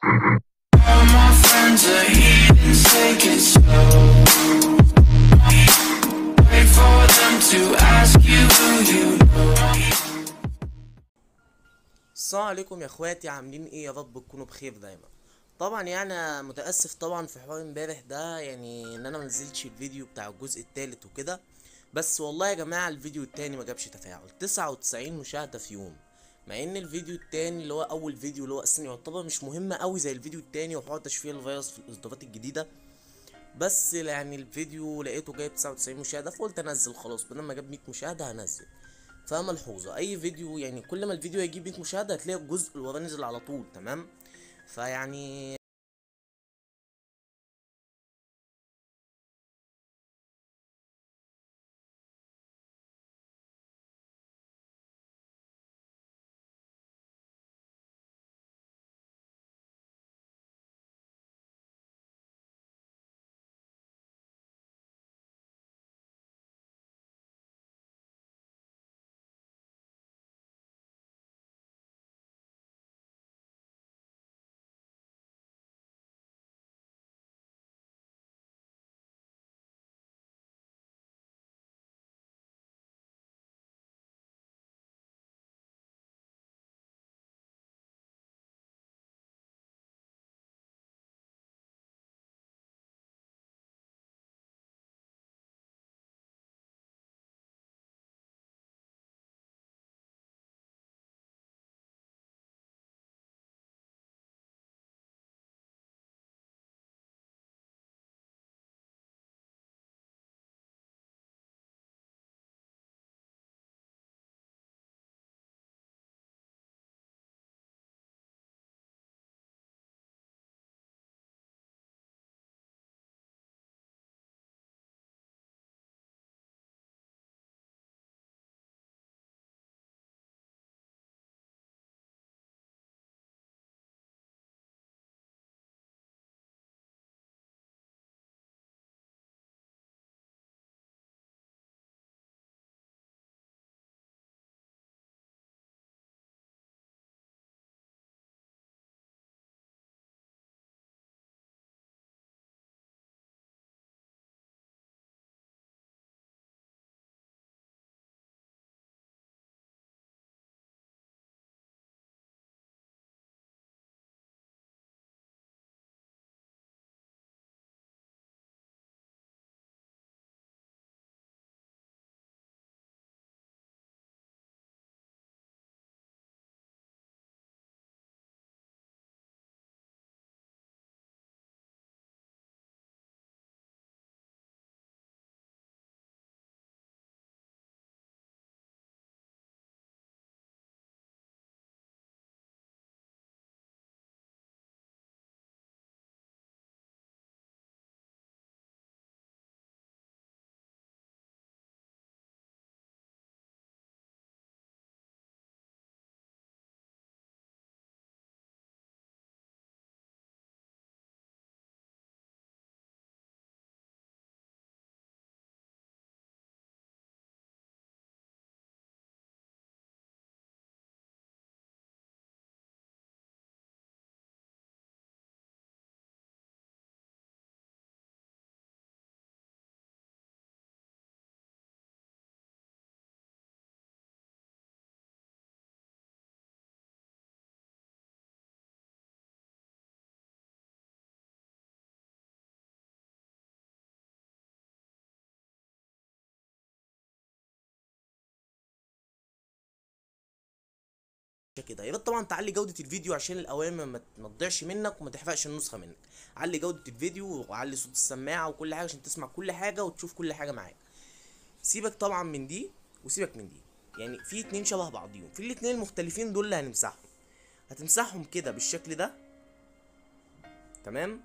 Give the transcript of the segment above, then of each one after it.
All my friends are heathens, take it slow. Wait for them to ask you who you know. السلام عليكم يا اخواتي، عاملين ايه؟ يا رب تكونوا بخير دايما. طبعا يعني انا متاسف طبعا في حوار امبارح ده، يعني ان انا منزلتش الفيديو بتاع الجزء الثالث وكده. بس والله يا جماعه الفيديو التاني ما جابش تفاعل، 99 مشاهده في يوم. مع ان الفيديو التاني اللي هو اول فيديو اللي هو اصلا يعتبر مش مهم قوي زي الفيديو التاني وحوار تشفير الفيروس في الاصدارات الجديده. بس يعني الفيديو لقيته جايب 99 مشاهده، فقلت انزل خلاص، بدل ما جاب 100 مشاهده هنزل. فملحوظه اي فيديو يعني كل ما الفيديو يجيب 100 مشاهده هتلاقي الجزء اللي وراه نزل على طول، تمام؟ فيعني كده يا ريت طبعا تعلي جودة الفيديو عشان الأوامر ما تضيعش منك وما تحرقش النسخة منك. علي جودة الفيديو وعلي صوت السماعة وكل حاجة عشان تسمع كل حاجة وتشوف كل حاجة معاك. سيبك طبعا من دي وسيبك من دي، يعني في اتنين شبه بعضيهم، في الاتنين المختلفين دول اللي هنمسحهم. هتمسحهم كده بالشكل ده، تمام؟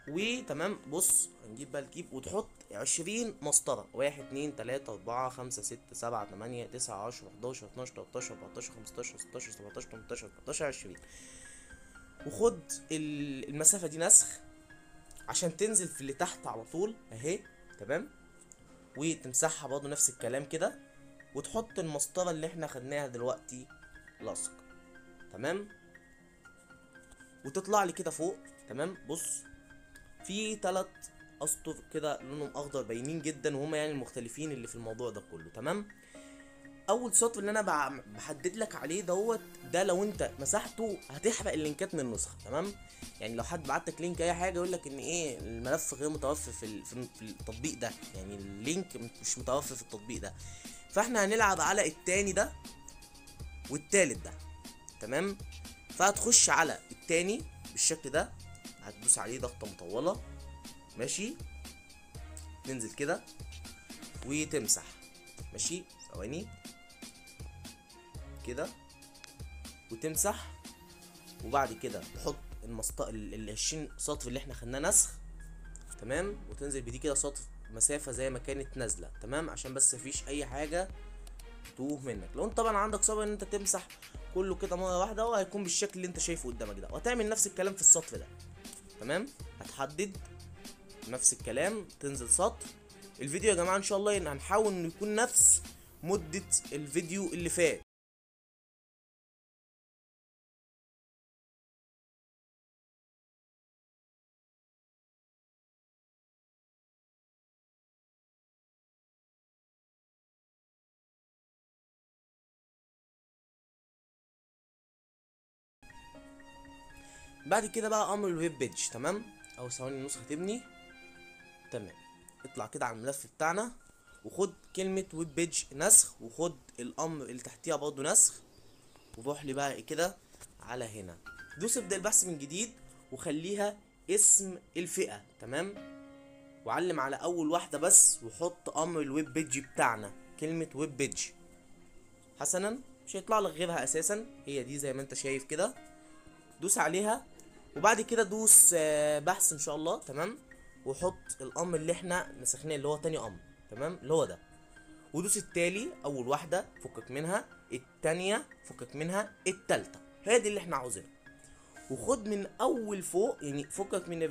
وتمام، بص هنجيب بقى الكيب وتحط 20 مسطرة، 1 2 3 4 5 6 7 8 9 10 11 12 13 14 15 16 17 18 19 وخد المسافة دي نسخ عشان تنزل في اللي تحت على طول اهي، تمام؟ وتمسحها برضه نفس الكلام كده، وتحط المسطرة اللي احنا خدناها دلوقتي لصق، تمام؟ وتطلع لي كده فوق. تمام، بص في 3 اسطر كده لونهم اخضر باينين جدا، وهما يعني المختلفين اللي في الموضوع ده كله. تمام، اول سطر اللي انا بحدد لك عليه دوت، ده لو انت مسحته هتحرق اللينكات من النسخه. تمام، يعني لو حد بعت لك لينك اي حاجه يقول لك ان ايه الملف غير متوفر في التطبيق ده، يعني اللينك مش متوفر في التطبيق ده. فاحنا هنلعب على التاني ده والتالت ده. تمام، فهتخش على التاني بالشكل ده، هتدوس عليه ضغطه مطوله. ماشي، تنزل كده وتمسح. ماشي، ثواني كده وتمسح. وبعد كده تحط ال 20 سطر اللي احنا خدناه نسخ. تمام، وتنزل بدي كده سطر مسافه زي ما كانت نازله. تمام، عشان بس مفيش اي حاجه تتوه منك. لو انت طبعا عندك صبر ان انت تمسح كله كده مره واحده، هو هيكون بالشكل اللي انت شايفه قدامك ده، وهتعمل نفس الكلام في السطر ده. تمام، هتحدد نفس الكلام، تنزل سطر. الفيديو يا جماعه ان شاء الله ان هنحاول انه يكون نفس مده الفيديو اللي فات. بعد كده بقى امر الويب بيج. تمام، او ثواني النسخه تبني. تمام، اطلع كده على الملف بتاعنا وخد كلمة ويب بيج نسخ، وخد الامر اللي تحتيها برضه نسخ، وروح لي بقى كده على هنا، دوس ابدأ البحث من جديد وخليها اسم الفئة. تمام، وعلم على اول واحدة بس، وحط امر الويب بيج بتاعنا كلمة ويب بيج. حسنا، مش هيطلع لك غيرها اساسا، هي دي زي ما انت شايف كده. دوس عليها، وبعد كده دوس بحث ان شاء الله. تمام، وحط الامر اللي احنا نسخناه اللي هو تاني امر. تمام، اللي هو ده، ودوس التالي اول واحده فكك منها، التانية فكك منها، التالتة هي دي اللي احنا عاوزينها. وخد من اول فوق، يعني فكك من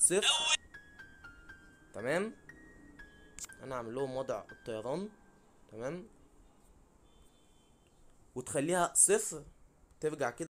صفر. تمام. انا اعمل لهم وضع الطيران. تمام. وتخليها صفر، ترجع كده.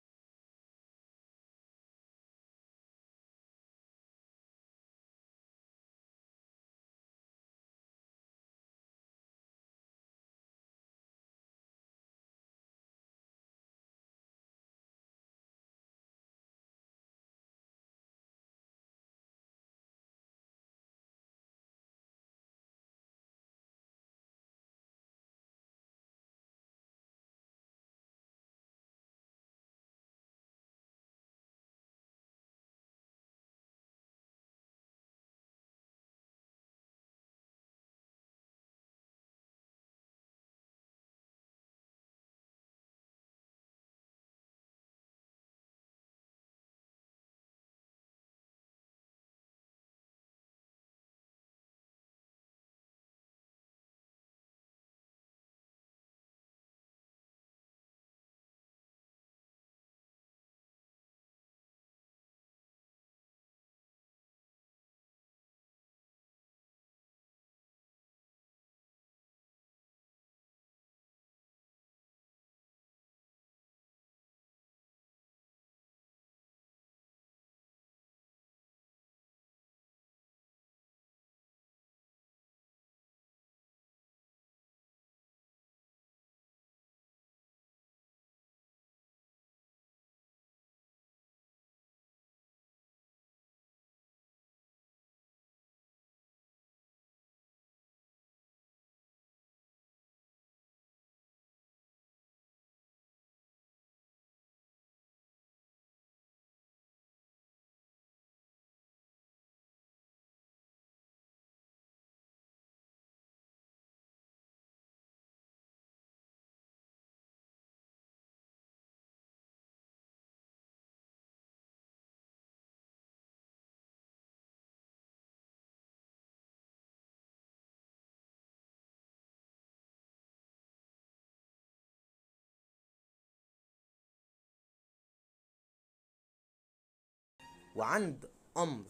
وعند امر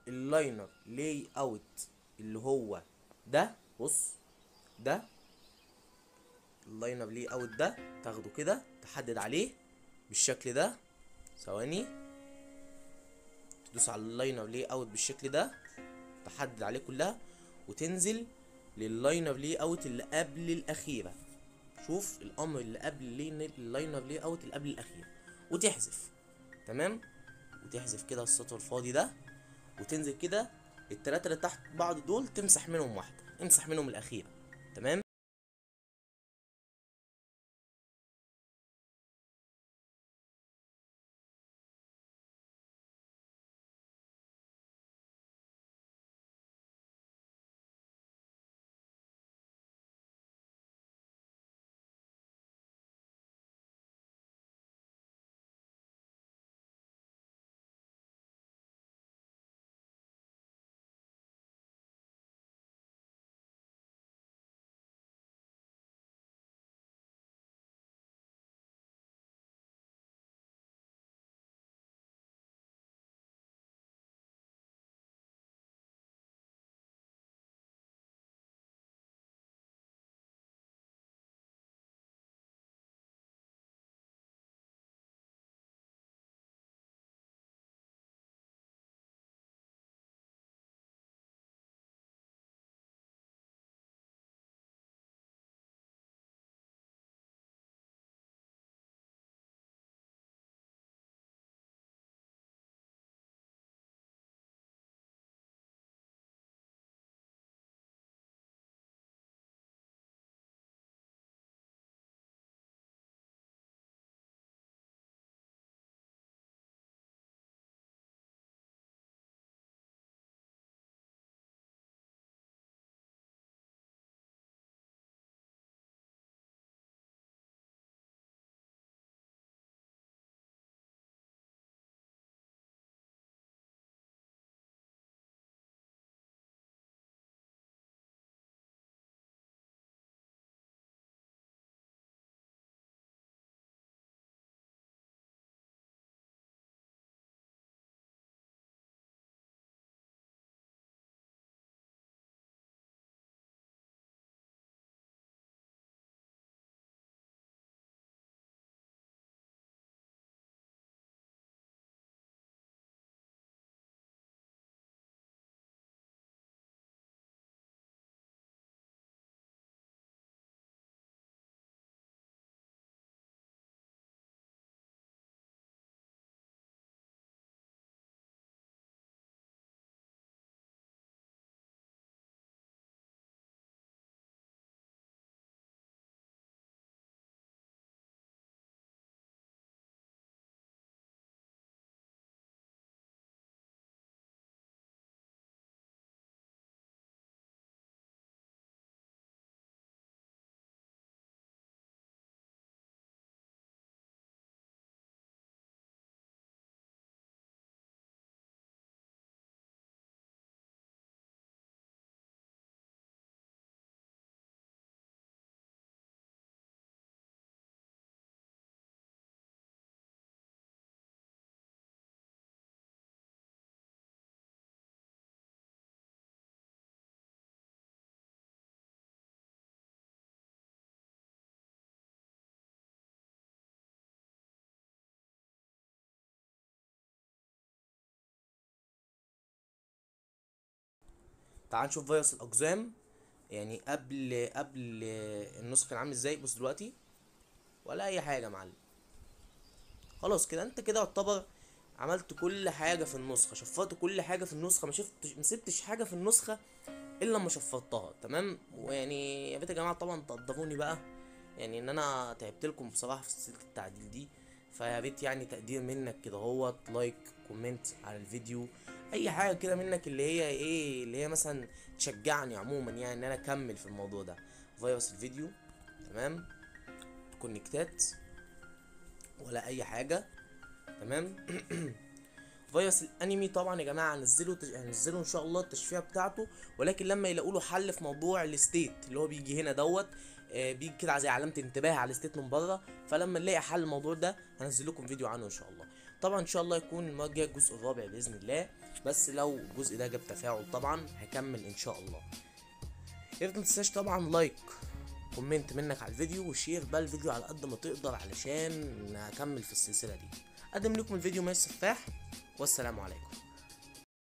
اللاينر لاي اوت اللي هو ده، بص، ده اللاينر لاي اوت ده، تاخده كده تحدد عليه بالشكل ده. ثواني. تدوس على اللاينر لاي اوت بالشكل ده، تحدد عليه كلها، وتنزل لللاينر لاي اوت اللي قبل الاخيره. شوف الامر اللي قبل اللاينر لاي اوت اللي قبل الاخيره، وتحذف. تمام. وتحذف كده السطر الفاضي ده، وتنزل كده التلاتة اللي تحت بعض دول، تمسح منهم واحدة، امسح منهم الأخيرة. تمام. تعال نشوف فيروس الاقزام يعني قبل النسخه كان عامل ازاي. بص دلوقتي ولا اي حاجه يا معلم. خلاص كده انت كده يعتبر عملت كل حاجه في النسخه، شفرت كل حاجه في النسخه، ما سبتش حاجه في النسخه الا لما شفرتها تمام. ويعني يا ريت يا جماعه طبعا تقدروني بقى، يعني ان انا تعبت لكم بصراحه في سلسله التعديل دي. فيا ريت يعني تقدير منك كده هو لايك كومنت على الفيديو، اي حاجه كده منك اللي هي ايه، اللي هي مثلا تشجعني عموما يعني ان انا اكمل في الموضوع ده. فيروس الفيديو تمام، كونكتات ولا اي حاجه تمام. فيروس الانمي طبعا يا جماعه هنزله ان شاء الله التشفيره بتاعته، ولكن لما يلاقوا له حل في موضوع الستيت اللي هو بيجي هنا دوت، بيجي كده زي علامه انتباه على الستيت من بره. فلما نلاقي حل الموضوع ده هنزل لكم فيديو عنه ان شاء الله. طبعا ان شاء الله يكون المره الجايه الجزء الرابع باذن الله، بس لو الجزء ده جاب تفاعل طبعا هكمل ان شاء الله. يا ريت متنساش طبعا لايك كومنت منك على الفيديو، وشير بقى الفيديو على قد ما تقدر علشان اكمل في السلسله دي. اقدم لكم الفيديو مي السفاح، والسلام عليكم.